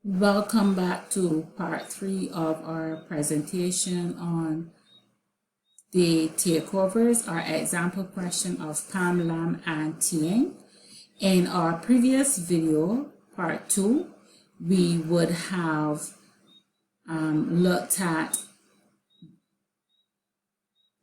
Welcome back to part 3 of our presentation on the takeovers, our example question of Pam Lam and Tien. In our previous video, part 2, we would have looked at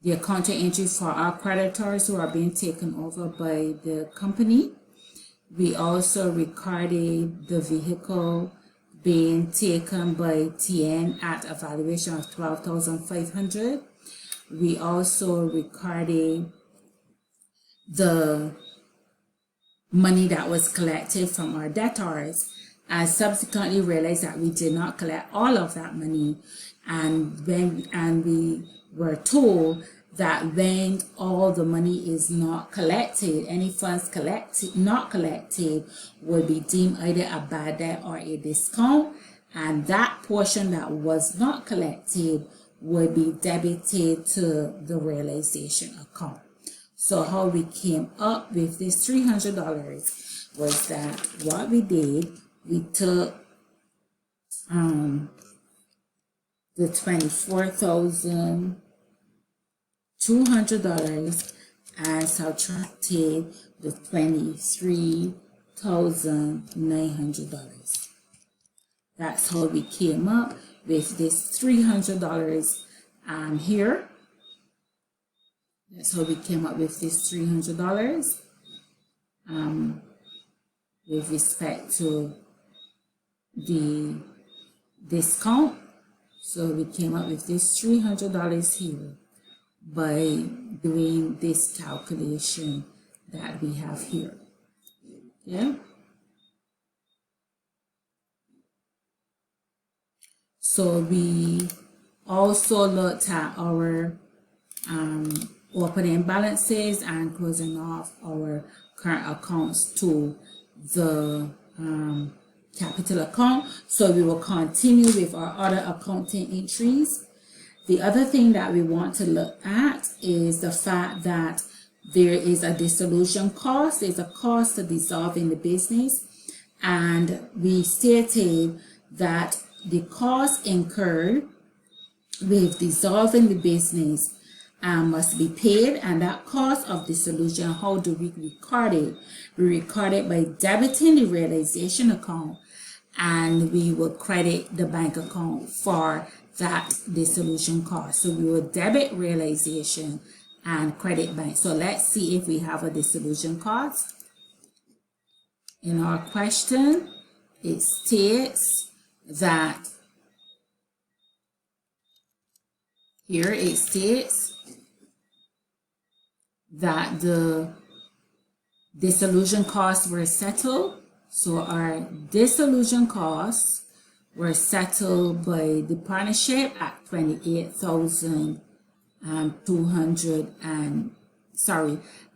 the accounting entry for our creditors who are being taken over by the company. We also recorded the vehicle being taken by Tien at a valuation of $12,500. We also recorded the money that was collected from our debtors, and subsequently realized that we did not collect all of that money, and we were told that when all the money is not collected, any funds not collected will be deemed either a bad debt or a discount, and that portion that was not collected will be debited to the realization account. So how we came up with this $300 was that what we did, we took the $24,200 and subtracted the $23,900. That's how we came up with this $300 here. That's how we came up with this $300 with respect to the discount. So we came up with this $300 here by doing this calculation that we have here. Yeah. So we also looked at our opening balances and closing off our current accounts to the capital account. So we will continue with our other accounting entries. The other thing that we want to look at is the fact that there is a dissolution cost. There's a cost to dissolving the business, and we stated that the cost incurred with dissolving the business must be paid, and that cost of dissolution, how do we record it? We record it by debiting the realization account, and we will credit the bank account for that dissolution cost. So we will debit realization and credit bank. So let's see if we have a dissolution cost. In our question, it states that here it states that the dissolution costs were settled. So our dissolution costs were settled by the partnership at $2,800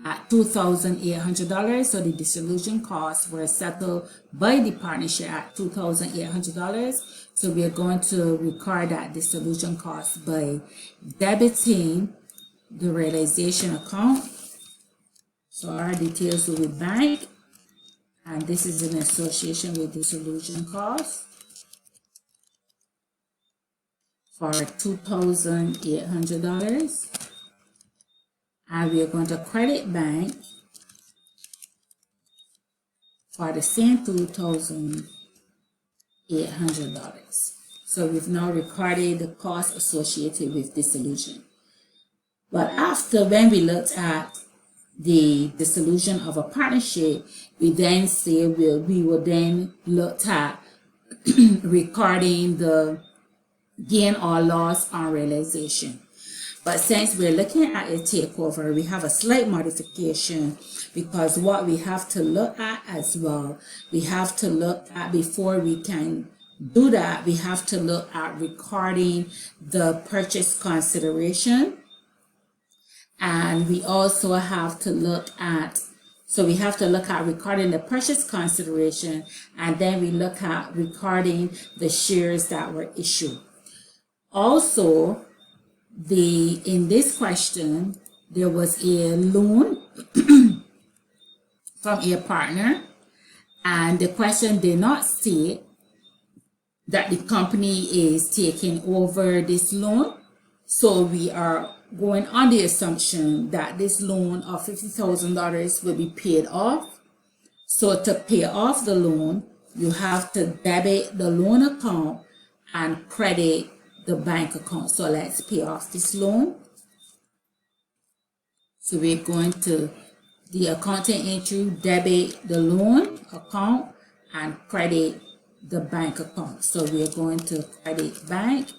at $2,800. So the dissolution costs were settled by the partnership at $2,800. So we are going to record that dissolution cost by debiting the realization account. So our details will be bank, and this is in association with dissolution costs for $2,800, and we are going to credit bank for the same $2,800. So we've now recorded the cost associated with dissolution. But after, when we looked at the dissolution of a partnership, we then say we will then look at recording the gain or loss on realization. But since we're looking at a takeover, we have a slight modification, because what we have to look at as well, we have to look at, before we can do that, we have to look at recording the purchase consideration. And we also have to look at, so we have to look at recording the purchase consideration, and then we look at recording the shares that were issued. Also, in this question, there was a loan from a partner, and the question did not state that the company is taking over this loan. So we are going on the assumption that this loan of $50,000 will be paid off. So to pay off the loan, you have to debit the loan account and credit the bank account. So let's pay off this loan. So we're going to the accounting entry, debit the loan account and credit the bank account. So we're going to credit bank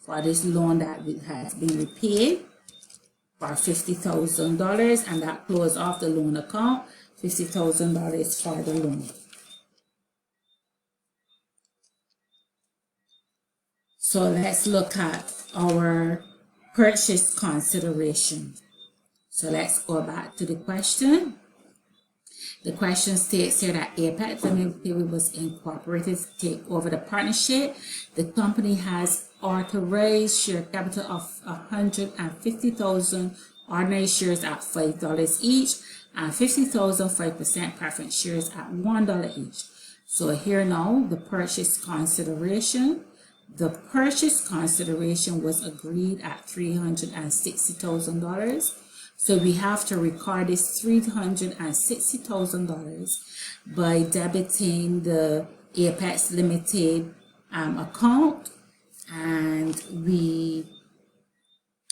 for this loan that has been repaid for $50,000, and that close off the loan account, $50,000 for the loan. So let's look at our purchase consideration. So let's go back to the question. The question states here that Apex Limited was incorporated to take over the partnership. The company has authorized share capital of 150,000 ordinary shares at $5 each and 50,000 5% preference shares at $1 each. So here now the purchase consideration. The purchase consideration was agreed at $360,000. So we have to record this $360,000 by debiting the Apex Limited account, and we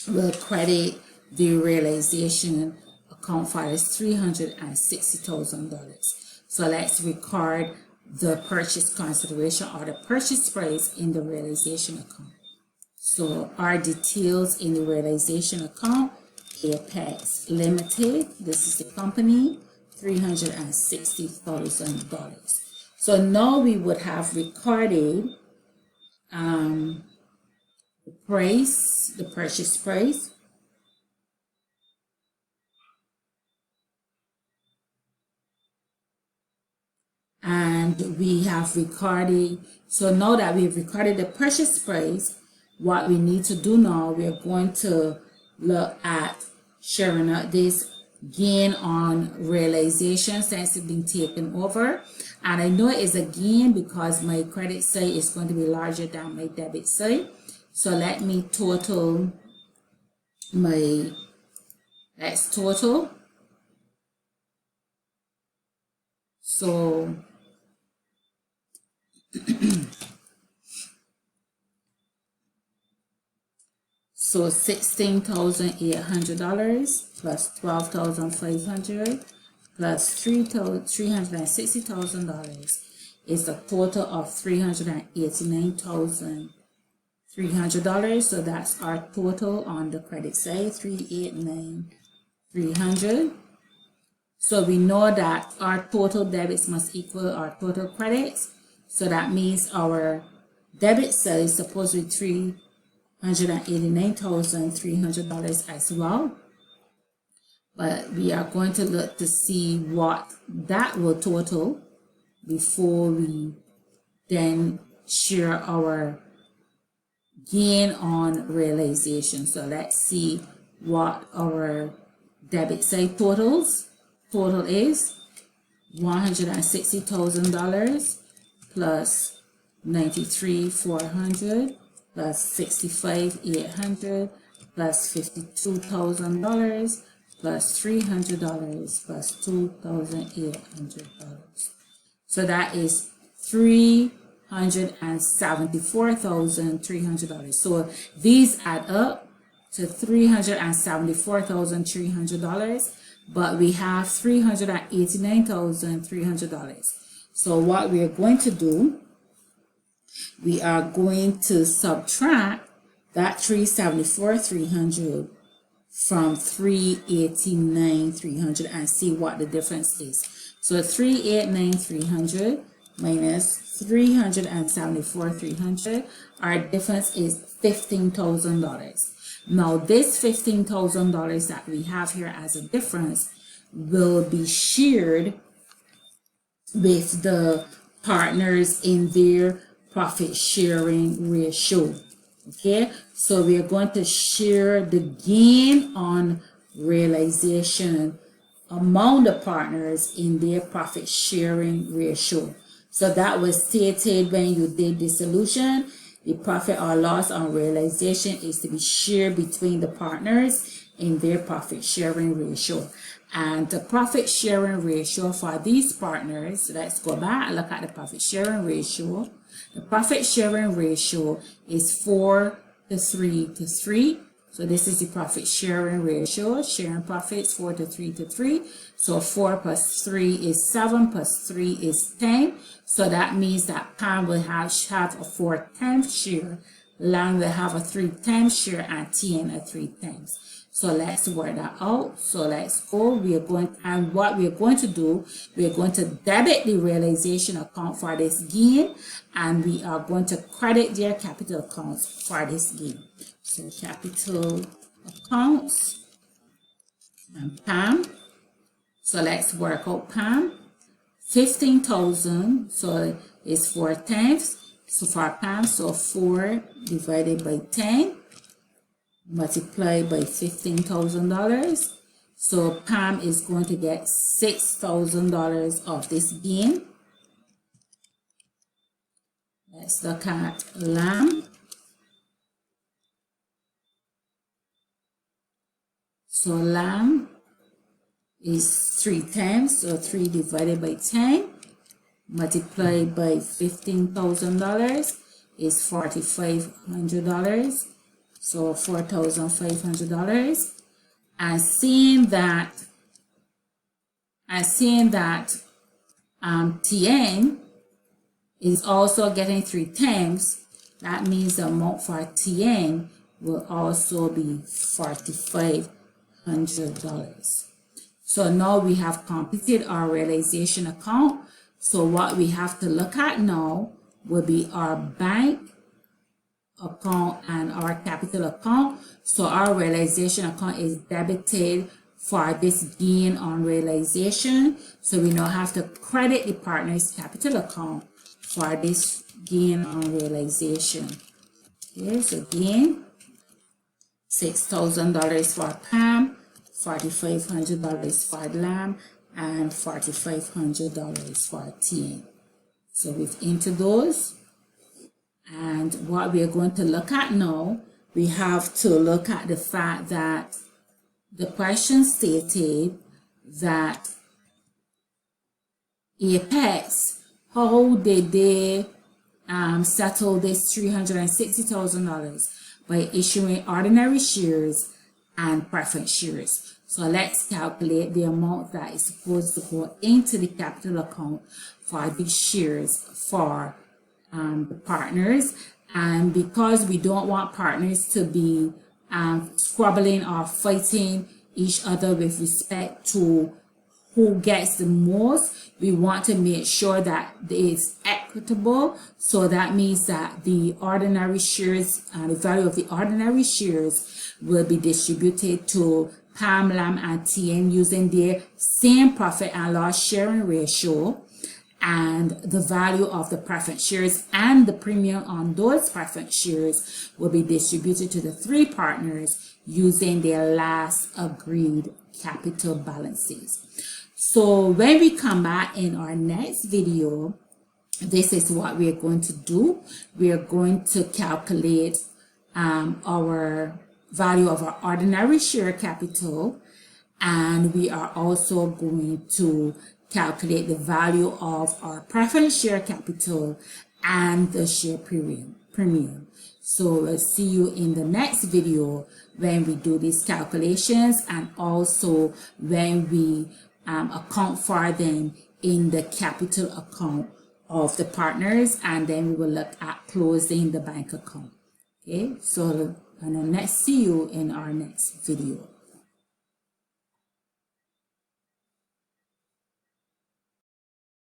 will credit the realization account for this $360,000. So let's record the purchase consideration or the purchase price in the realization account. So our details in the realization account: Apex Limited, this is the company, $360,000. So now we would have recorded the price, the purchase price, and we have recorded. So now that we've recorded the purchase price, what we need to do now, we are going to look at sharing out this gain on realization since it's been taken over. And I know it's a gain because my credit side is going to be larger than my debit side. So let me total my, let's total. So so $16,800 plus $12,500 plus $360,000 is a total of $389,300. So that's our total on the credit side, $389,300. So we know that our total debits must equal our total credits. So that means our debit side is supposed to be $389,300 as well. But we are going to look to see what that will total before we then share our gain on realization. So let's see what our debit side total is. $160,000 plus $93,400 plus $65,800 plus $52,000 plus $300 plus $2,800. So that is $374,300. So these add up to $374,300, but we have $389,300. So what we are going to do, we are going to subtract that $374,300 from $389,300 and see what the difference is. So $389,300 minus $374,300, our difference is $15,000. Now this $15,000 that we have here as a difference will be shared with the partners in their profit sharing ratio. Okay, so we are going to share the gain on realization among the partners in their profit sharing ratio. So that was stated when you did the solution. The profit or loss on realization is to be shared between the partners in their profit sharing ratio. And the profit sharing ratio for these partners, let's go back and look at the profit sharing ratio. The profit sharing ratio is 4 to 3 to 3. So this is the profit sharing ratio. Sharing profits 4 to 3 to 3. So 4 plus 3 is 7 plus 3 is 10. So that means that Pam will have a 4/10 share, Lam will have a 3/10 share, and Tien a 3/10. So let's work that out. So let's go. And what we are going to do, we are going to debit the realization account for this gain, and we are going to credit their capital accounts for this gain. So capital accounts and Pam. So let's work out Pam. 15,000, so it's 4/10. So for Pam, so 4 divided by 10 multiplied by $15,000. So Pam is going to get $6,000 of this gain. Let's look at Lam. So Lam is 3/10, so 3 divided by 10 multiplied by $15,000 is $4,500. So $4,500. And seeing that Tien is also getting 3/10, that means the amount for Tien will also be $4,500. So now we have completed our realization account. So what we have to look at now will be our bank account and our capital account. So our realization account is debited for this gain on realization. So we now have to credit the partner's capital account for this gain on realization. Okay, so gain, $6,000 for Pam, $4,500 for Lam, and $4,500 for Tien. So we've entered those. And what we are going to look at now, we have to look at the fact that the question stated that Apex, how did they settle this $360,000 by issuing ordinary shares and preference shares. So let's calculate the amount that is supposed to go into the capital account for these shares for the partners. And because we don't want partners to be squabbling or fighting each other with respect to who gets the most, we want to make sure that it's equitable. So that means that the ordinary shares, the value of the ordinary shares will be distributed to Pam Lam and Tien using their same profit and loss sharing ratio, and the value of the preference shares and the premium on those preference shares will be distributed to the 3 partners using their last agreed capital balances. So when we come back in our next video, this is what we are going to do. We are going to calculate our value of our ordinary share capital, and we are also going to calculate the value of our preference share capital and the share premium. So we'll see you in the next video when we do these calculations, and also when we account for them in the capital account of the partners, and then we will look at closing the bank account. Okay, so and then see you in our next video.